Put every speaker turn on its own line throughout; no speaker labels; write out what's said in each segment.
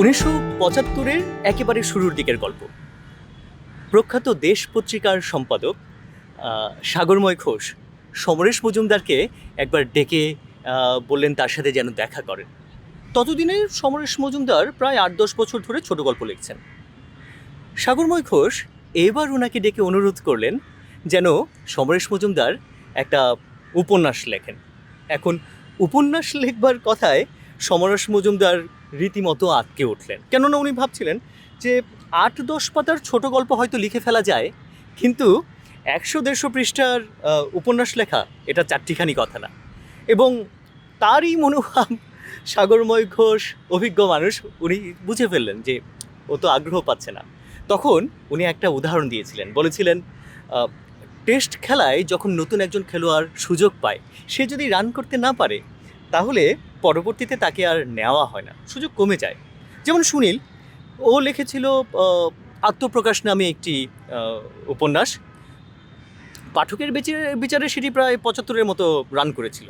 ১৯৭৫-এর একেবারে শুরুর দিকের গল্প। প্রখ্যাত দেশ পত্রিকার সম্পাদক সাগরময় ঘোষ সমরেশ মজুমদারকে একবার ডেকে বললেন তার সাথে যেন দেখা করেন। ততদিনে সমরেশ মজুমদার প্রায় ৮-১০ বছর ধরে ছোট গল্প লিখছেন। সাগরময় ঘোষ এবার ওনাকে ডেকে অনুরোধ করলেন যেন সমরেশ মজুমদার একটা উপন্যাস লেখেন। এখন উপন্যাস লিখবার কথায় সমরেশ মজুমদার রীতিমতো আটকে উঠলেন, কেননা উনি ভাবছিলেন যে ৮-১০ পাতার ছোট গল্প হয়তো লিখে ফেলা যায়, কিন্তু ১০০-১৫০ পৃষ্ঠার উপন্যাস লেখা এটা চারটিখানি কথা না। এবং তারই মনোভাব সাগরময় ঘোষ অভিজ্ঞ মানুষ, উনি বুঝে ফেললেন যে ও তো আগ্রহ পাচ্ছে না। তখন উনি একটা উদাহরণ দিয়েছিলেন, বলেছিলেন টেস্ট খেলায় যখন নতুন একজন খেলোয়াড় সুযোগ পায়, সে যদি রান করতে না পারে তাহলে পরবর্তীতে তাকে আর নেওয়া হয় না, সুযোগ কমে যায়। যেমন সুনীল, ও লিখেছিল আত্মপ্রকাশ নামে একটি উপন্যাস। পাঠকের বিচারে সেটি প্রায় ৭৫-এর মতো রান করেছিল।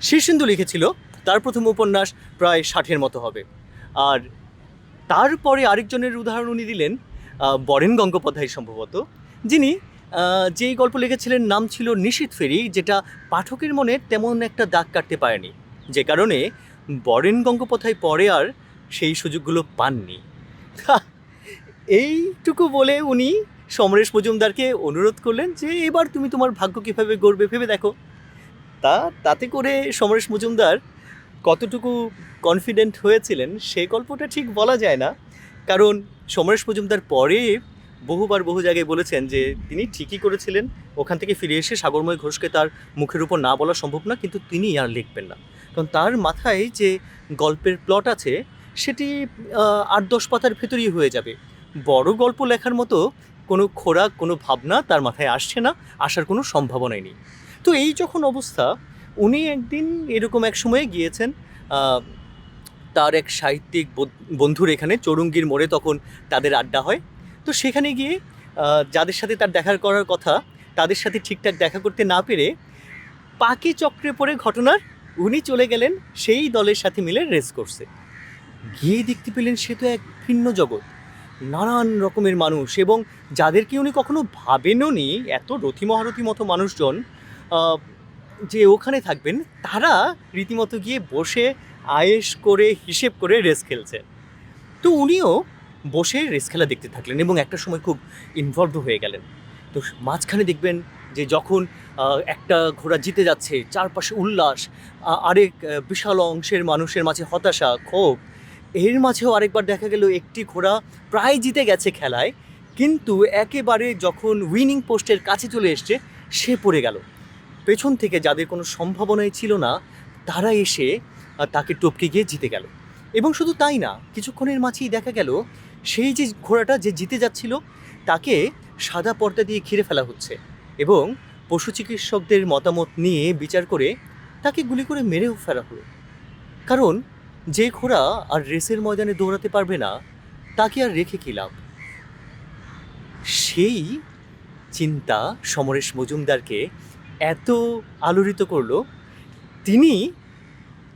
শীর্ষেন্দু লিখেছিল তার প্রথম উপন্যাস প্রায় ৬০-এর মতো হবে। আর তারপরে আরেকজনের উদাহরণ উনি দিলেন বরেন গঙ্গোপাধ্যায় সম্ভবত, যিনি যেই গল্প লিখেছিলেন নাম ছিল নিশীথ ফেরি, যেটা পাঠকের মনে তেমন একটা দাগ কাটতে পারেনি, যে কারণে বরেন গঙ্গোপাধ্যায় পরে আর সেই সুযোগগুলো পাননি। এইটুকু বলে উনি সমরেশ মজুমদারকে অনুরোধ করলেন যে এবার তুমি তোমার ভাগ্য কীভাবে গড়বে ভেবে দেখো। তাতে করে সমরেশ মজুমদার কতটুকু কনফিডেন্ট হয়েছিলেন সে গল্পটা ঠিক বলা যায় না, কারণ সমরেশ মজুমদার পরে বহুবার বহু জায়গায় বলেছেন যে তিনি ঠিকই করেছিলেন, ওখান থেকে ফিরে এসে সাগরময় ঘোষকে তার মুখের উপর না বলা সম্ভব না, কিন্তু তিনি আর লিখবেন না, কারণ তার মাথায় যে গল্পের প্লট আছে সেটি ৮-১০ পাতার ভেতরেই হয়ে যাবে। বড় গল্প লেখার মতো কোনো খোরাক, কোনো ভাবনা তার মাথায় আসছে না, আসার কোনো সম্ভাবনাই নেই। তো এই যখন অবস্থা, উনি একদিন এরকম এক সময়ে গিয়েছেন তার এক সাহিত্যিক বন্ধুর এখানে, চৌরঙ্গীর মোড়ে তখন তাদের আড্ডা হয়। তো সেখানে গিয়ে যাদের সাথে তার দেখা করার কথা তাদের সাথে ঠিকঠাক দেখা করতে না পেরে পাকে চক্রে পড়ে ঘটনার উনি চলে গেলেন সেই দলের সাথে মিলে রেস করছে। গিয়ে দেখতে পেলেন সে তো এক ভিন্ন জগৎ, নানান রকমের মানুষ, এবং যাদেরকে উনি কখনো ভাবেনও নি, এত রথি মহারথী মতো মানুষজন যে ওখানে থাকবেন, তারা রীতিমতো গিয়ে বসে আয়েশ করে হিসেব করে রেস খেলছে। তো উনিও বসে রেস খেলা দেখতে থাকলেন এবং একটা সময় খুব ইনভলভ হয়ে গেলেন। তো মাঝখানে দেখবেন যে যখন একটা ঘোড়া জিতে যাচ্ছে, চারপাশে উল্লাস, আরেক বিশাল অংশের মানুষের মাঝে হতাশা, ক্ষোভ। এর মাঝেও আরেকবার দেখা গেল একটি ঘোড়া প্রায় জিতে গেছে খেলায়, কিন্তু একেবারে যখন উইনিং পোস্টের কাছে চলে এসছে সে পড়ে গেল। পেছন থেকে যাদের কোনো সম্ভাবনাই ছিল না তারা এসে তাকে টপকে গিয়ে জিতে গেল। এবং শুধু তাই না, কিছুক্ষণের মাঝেই দেখা গেল সেই যে ঘোড়াটা যে জিতে যাচ্ছিল তাকে সাদা পর্দা দিয়ে ঘিরে ফেলা হচ্ছে, এবং পশু চিকিৎসকদের মতামত নিয়ে বিচার করে তাকে গুলি করে মেরেও ফেলা হলো। কারণ যে ঘোড়া আর রেসের ময়দানে দৌড়াতে পারবে না তাকে আর রেখে কী লাভ। সেই চিন্তা সমরেশ মজুমদারকে এত আলোড়িত করলো, তিনি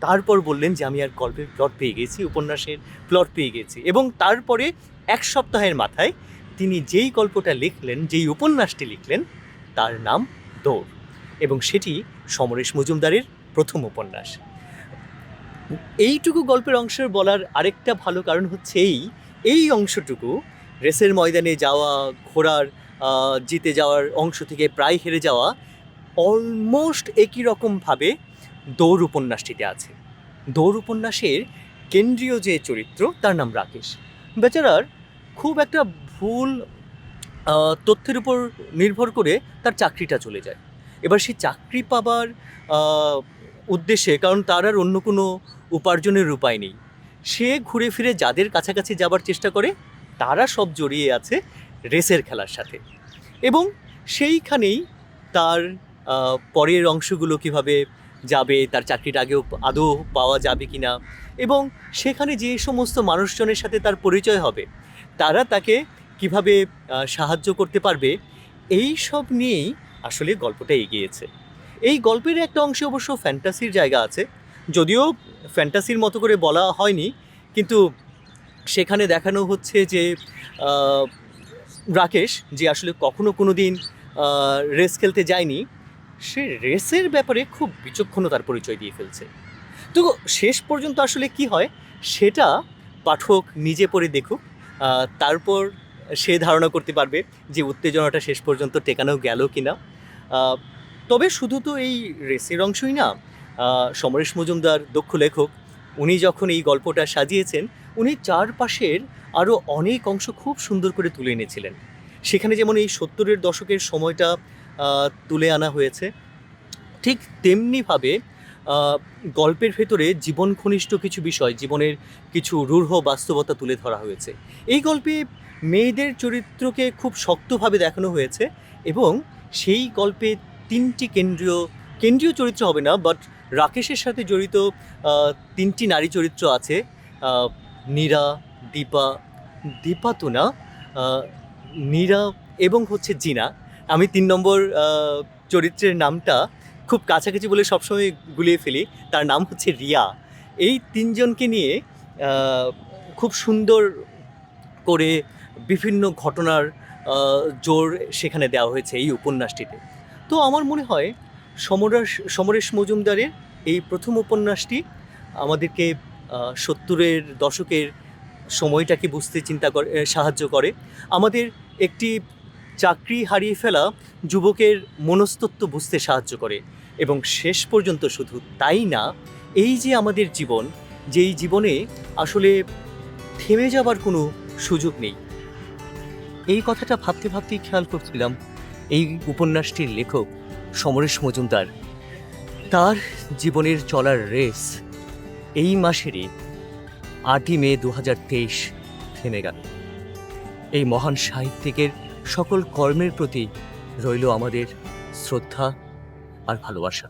তারপর বললেন যে আমি আর গল্পের প্লট পেয়ে গেছি, উপন্যাসের প্লট পেয়ে গেছি। এবং তারপরে ১ সপ্তাহের মাথায় তিনি যেই গল্পটা লিখলেন, যেই উপন্যাসটি লিখলেন, তার নাম দৌড়, এবং সেটি সমরেশ মজুমদারের প্রথম উপন্যাস। এইটুকু গল্পের অংশের বলার আরেকটা ভালো কারণ হচ্ছে এই অংশটুকু, রেসের ময়দানে যাওয়া, ঘোড়ার জিতে যাওয়ার অংশ থেকে প্রায় হেরে যাওয়া, অলমোস্ট একই রকমভাবে দৌড় উপন্যাসটিতে আছে। দৌড় উপন্যাসের কেন্দ্রীয় যে চরিত্র তার নাম রাকেশ। বেচারার খুব একটা ভুল তথ্যের উপর নির্ভর করে তার চাকরিটা চলে যায়। এবার সেই চাকরি পাবার উদ্দেশ্যে, কারণ তার আর অন্য কোনো উপার্জনের উপায় নেই, সে ঘুরে ফিরে যাদের কাছাকাছি যাবার চেষ্টা করে তারা সব জড়িয়ে আছে রেসের খেলার সাথে। এবং সেইখানেই তার পরের অংশগুলো কিভাবে যাবে, তার চাকরিটা আগেও আদৌ পাওয়া যাবে কি না, এবং সেখানে যে সমস্ত মানুষজনের সাথে তার পরিচয় হবে তারা তাকে কিভাবে সাহায্য করতে পারবে, এই সব নিয়েই আসলে গল্পটা এগিয়েছে। এই গল্পের একটা অংশে অবশ্য ফ্যান্টাসির জায়গা আছে, যদিও ফ্যান্টাসির মতো করে বলা হয়নি, কিন্তু সেখানে দেখানো হচ্ছে যে আহ, রাকেশ যে আসলে কখনো কোনো দিন রেস খেলতে যায়নি, সে রেসের ব্যাপারে খুব বিচক্ষণতার পরিচয় দিয়ে ফেলছে। তো শেষ পর্যন্ত আসলে কি হয় সেটা পাঠক নিজে পড়ে দেখুক, তারপর সে ধারণা করতে পারবে যে উত্তেজনাটা শেষ পর্যন্ত টেকানো গেল কি না। তবে শুধু তো এই রেসের অংশই না, সমরেশ মজুমদার দক্ষ লেখক, উনি যখন এই গল্পটা সাজিয়েছেন, উনি চারপাশের আরও অনেক অংশ খুব সুন্দর করে তুলে এনেছিলেন। সেখানে যেমন এই 70-এর দশকের সময়টা তুলে আনা হয়েছে, ঠিক তেমনিভাবে গল্পের ভেতরে জীবন ঘনিষ্ঠ কিছু বিষয়, জীবনের কিছু রূঢ় বাস্তবতা তুলে ধরা হয়েছে। এই গল্পে মেয়েদের চরিত্রকে খুব শক্তভাবে দেখানো হয়েছে এবং সেই গল্পে 3টি কেন্দ্রীয় চরিত্র হবে না, বাট রাকেশের সাথে জড়িত 3টি নারী চরিত্র আছে, নীরা, দীপা তো না, নীরা এবং হচ্ছে জিনা। আমি 3 নম্বর চরিত্রের নামটা খুব কাছাকাছি বলে সবসময় গুলিয়ে ফেলি, তার নাম হচ্ছে রিয়া। এই 3জনকে নিয়ে খুব সুন্দর করে বিভিন্ন ঘটনার জোর সেখানে দেওয়া হয়েছে এই উপন্যাসটিতে। তো আমার মনে হয় সমরেশ মজুমদারের এই প্রথম উপন্যাসটি আমাদেরকে 70-এর দশকের সময়টাকে বুঝতে সাহায্য করে, আমাদের একটি চাকরি হারিয়ে ফেলা যুবকের মনস্তত্ত্ব বুঝতে সাহায্য করে, এবং শেষ পর্যন্ত শুধু তাই না, এই যে আমাদের জীবন, যেই জীবনে আসলে থেমে যাবার কোনো সুযোগ নেই, এই কথাটা ভাবতে ভাবতেই খেয়াল করছিলাম এই উপন্যাসটির লেখক সমরেশ মজুমদার, তার জীবনের চলার রেস এই মাসেরই 8ই মে 2023 থেমে গেল। এই মহান সাহিত্যিকের সকল কর্মের প্রতি রইল আমাদের শ্রদ্ধা আর ভালোবাসা।